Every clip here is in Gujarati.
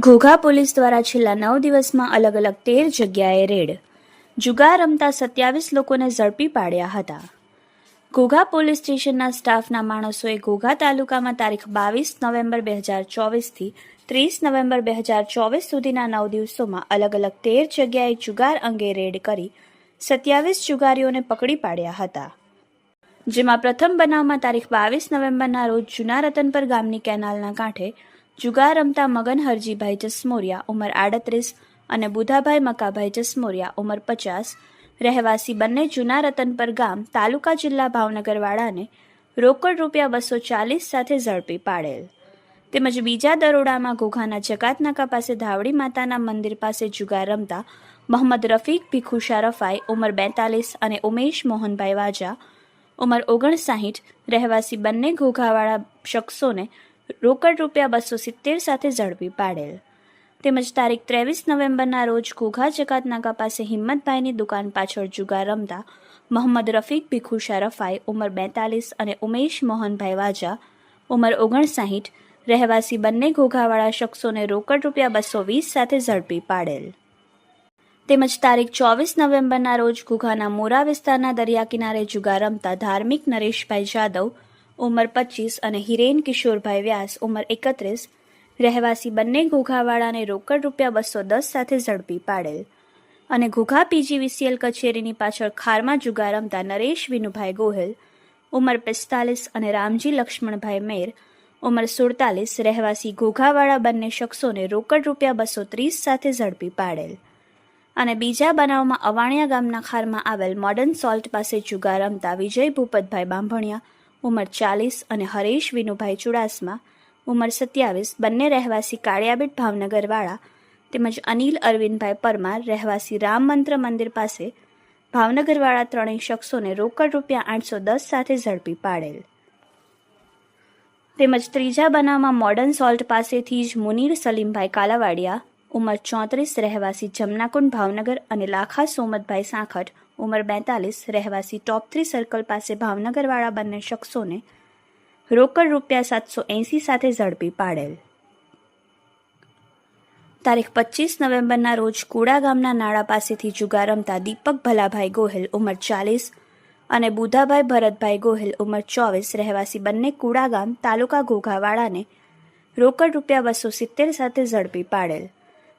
ઘોઘા પોલીસ દ્વારા છેલ્લા 9 દિવસમાં અલગ અલગ 13 જગ્યાએ રેડ. જુગાર રમતા 27 લોકોને ઝડપી પાડ્યા હતા. ઘોઘા પોલીસ સ્ટેશનના સ્ટાફના માણસોએ ઘોઘા તાલુકામાં તારીખ 22 નવેમ્બર 2024થી 30 નવેમ્બર 2024 સુધીના 9 દિવસોમાં અલગ અલગ 13 જગ્યાએ જુગાર અંગે રેડ કરી 27 જુગારીઓને પકડી પાડ્યા હતા. જેમાં પ્રથમ બનાવમાં તારીખ 22 નવેમ્બરના રોજ જૂના રતનપર ગામની કેનાલના કાંઠે જુગાર રમતા મગન હરજીભાઈ જસમોરિયા ઉંમર 38 અને બુધાભાઈ મકાભાઈ જસમોરિયા ઉંમર 50 રહેવાસી બંને જૂના રતનપર ગામ તાલુકા જિલ્લા ભાવનગરવાળાને રોકડ રૂપિયા 240 સાથે ઝડપી પાડેલ. તેમજ બીજા દરોડામાં ઘોઘાના જકાતનાકા પાસે ધાવડી માતાના મંદિર પાસે જુગાર રમતા મોહમ્મદ રફીક ભીખુશા રફાઈ ઉંમર 42 અને ઉમેશ મોહનભાઈ વાજા ઉંમર 59 રહેવાસી બંને ઘોઘાવાળા શખ્સોને રોકડ રૂપિયા 270 સાથે ઝડપી પાડેલ. તેમજ તારીખ 23 નવેમ્બરના રોજ ઘોઘા જકાતનાકા પાસે હિંમતભાઈની દુકાન પાછળ જુગાર રમતા મોહમ્મદ રફીક ભીખુશા રફાઈ ઉંમર 42 અને ઉમેશ મોહનભાઈ વાજા ઉંમર 59 રહેવાસી બંને ઘોઘાવાળા શખ્સોને રોકડ રૂપિયા 220 સાથે ઝડપી પાડેલ. તેમજ તારીખ 24 નવેમ્બરના રોજ ઘોઘાના મોરા વિસ્તારના દરિયા કિનારે જુગાર રમતા ધાર્મિક નરેશભાઈ જાદવ ઉંમર 25 અને હિરેન કિશોરભાઈ વ્યાસ ઉંમર 31 રહેવાસી બંને ઘોઘાવાળાને રોકડ રૂપિયા 210 સાથે ઝડપી પાડેલ. અને ઘોઘા PGVCL કચેરીની પાછળ ખારમાં જુગાર રમતા નરેશ વિનુભાઈ ગોહિલ ઉંમર 45 અને રામજી લક્ષ્મણભાઈ મેર ઉંમર 47 રહેવાસી ઘોઘાવાળા બંને શખ્સોને રોકડ રૂપિયા 230 સાથે ઝડપી પાડેલ. અને બીજા બનાવમાં અવાણિયા ગામના ખારમાં આવેલ મોડર્ન સોલ્ટ પાસે જુગાર રમતા વિજય ભૂપતભાઈ બાંભણિયા ઉંમર 40 અને હરેશ વિનુભાઈ ચુડાસમા ઉંમર 27 બંને રહેવાસી કાળિયાબેટ ભાવનગરવાળા તેમજ અનિલ અરવિંદભાઈ પરમાર રહેવાસી રામ મંત્ર મંદિર પાસે ભાવનગરવાળા ત્રણેય શખ્સોને રોકડ રૂપિયા 810 સાથે ઝડપી પાડેલ. તેમજ ત્રીજા બનાવમાં મોડર્ન સોલ્ટ પાસેથી જ મુનીર સલીમભાઈ કાલાવાડિયા ઉંમર 34 રહેવાસી જમનાકુંડ ભાવનગર અને લાખા સોમતભાઈ સાંખટ ઉંમર 42 રહેવાસી ટોપ 3 સર્કલ પાસે ભાવનગરવાળા બંને શખ્સોને રોકડ રૂપિયા 780 સાથે ઝડપી પાડેલ. તારીખ 25 નવેમ્બરના રોજ કુડા ગામના નાળા પાસેથી જુગાર રમતા દીપક ભલાભાઈ ગોહિલ ઉંમર 40 અને બુધાભાઈ ભરતભાઈ ગોહિલ ઉંમર 24 રહેવાસી બંને કુડા ગામ તાલુકા ઘોઘાવાળાને રોકડ રૂપિયા 270 સાથે ઝડપી પાડેલ.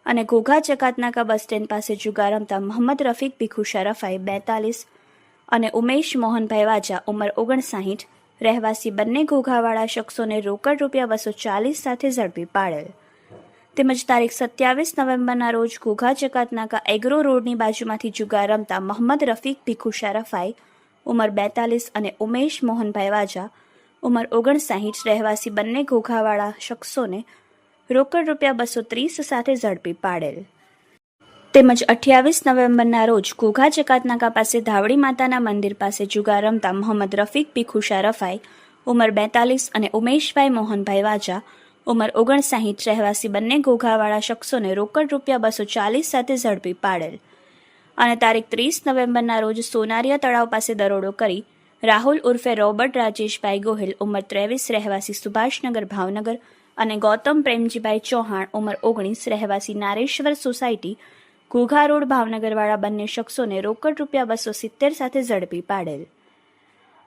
અને ઘોઘા ચકાતનાકા બસ સ્ટેન્ડ પાસે જુગાર રમતા મોહમ્મદ રફીક ભીખુશા રફાઈ 42 અને ઉમેશ મોહનભાઈ વાજા ઉંમર 59 રહેવાસી બંને ઘોઘાવાળા શખ્સોને રોકડ રૂપિયા 240 સાથે ઝડપી પાડેલ. તેમજ તારીખ 27 નવેમ્બરના રોજ ઘોઘા ચકાતનાકા એગ્રો રોડની બાજુમાંથી જુગાર રમતા મોહમ્મદ રફીક ભીખુશા રફાઈ ઉંમર 42 અને ઉમેશ મોહનભાઈ વાજા ઉંમર 59 રહેવાસી બંને ઘોઘાવાળા શખ્સોને રોકડ રૂપિયા 230 સાથે ઝડપી પાડેલ. તેમજ 28 નવેમ્બરના રોજ ઘોઘા ચકાતનાકા પાસે ધાવડી માતાના મંદિર પાસે જુગાર રમતા મોહમ્મદ રફીક ભીખુશા રફાઈ ઉંમર 42 અને ઉમેશભાઈ મોહનભાઈ વાજા ઉંમર 59 રહેવાસી બંને ઘોઘાવાળા શખ્સોને રોકડ રૂપિયા 240 સાથે ઝડપી પાડેલ. અને તારીખ 30 નવેમ્બરના રોજ સોનારિયા તળાવ પાસે દરોડો કરી રાહુલ ઉર્ફે રોબર્ટ રાજેશભાઈ ગોહિલ ઉંમર 23 રહેવાસી સુભાષનગર ભાવનગર અને ગૌતમ પ્રેમજીભાઈ ચૌહાણ ઉંમર 19 રહેવાસી નારેશ્વર સોસાયટી ઘોઘા રોડ ભાવનગરવાળા બંને શખ્સોને રોકડ રૂપિયા 270 સાથે ઝડપી પાડેલ.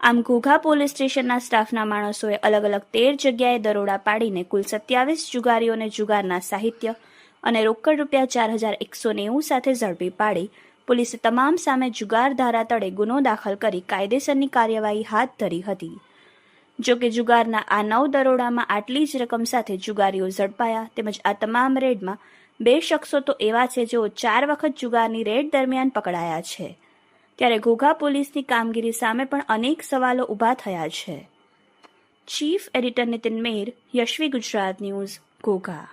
આમ ઘોઘા પોલીસ સ્ટેશનના સ્ટાફના માણસોએ અલગ અલગ 13 જગ્યાએ દરોડા પાડીને કુલ 27 જુગારીઓને જુગારના સાહિત્ય અને રોકડ રૂપિયા 4190 સાથે ઝડપી પાડી પોલીસે તમામ સામે જુગાર ધારા તળે ગુનો દાખલ કરી કાયદેસરની કાર્યવાહી હાથ ધરી હતી. જોકે જુગારના આ 9 દરોડામાં આટલી જ રકમ સાથે જુગારીઓ ઝડપાયા. તેમજ આ તમામ રેડમાં 2 શખ્સો તો એવા છે જેઓ 4 વખત જુગારની રેડ દરમિયાન પકડાયા છે. ત્યારે ઘોઘા પોલીસની કામગીરી સામે પણ અનેક સવાલો ઊભા થયા છે. ચીફ એડિટર નીતિન મેર, યશવી ગુજરાત ન્યૂઝ, ઘોઘા.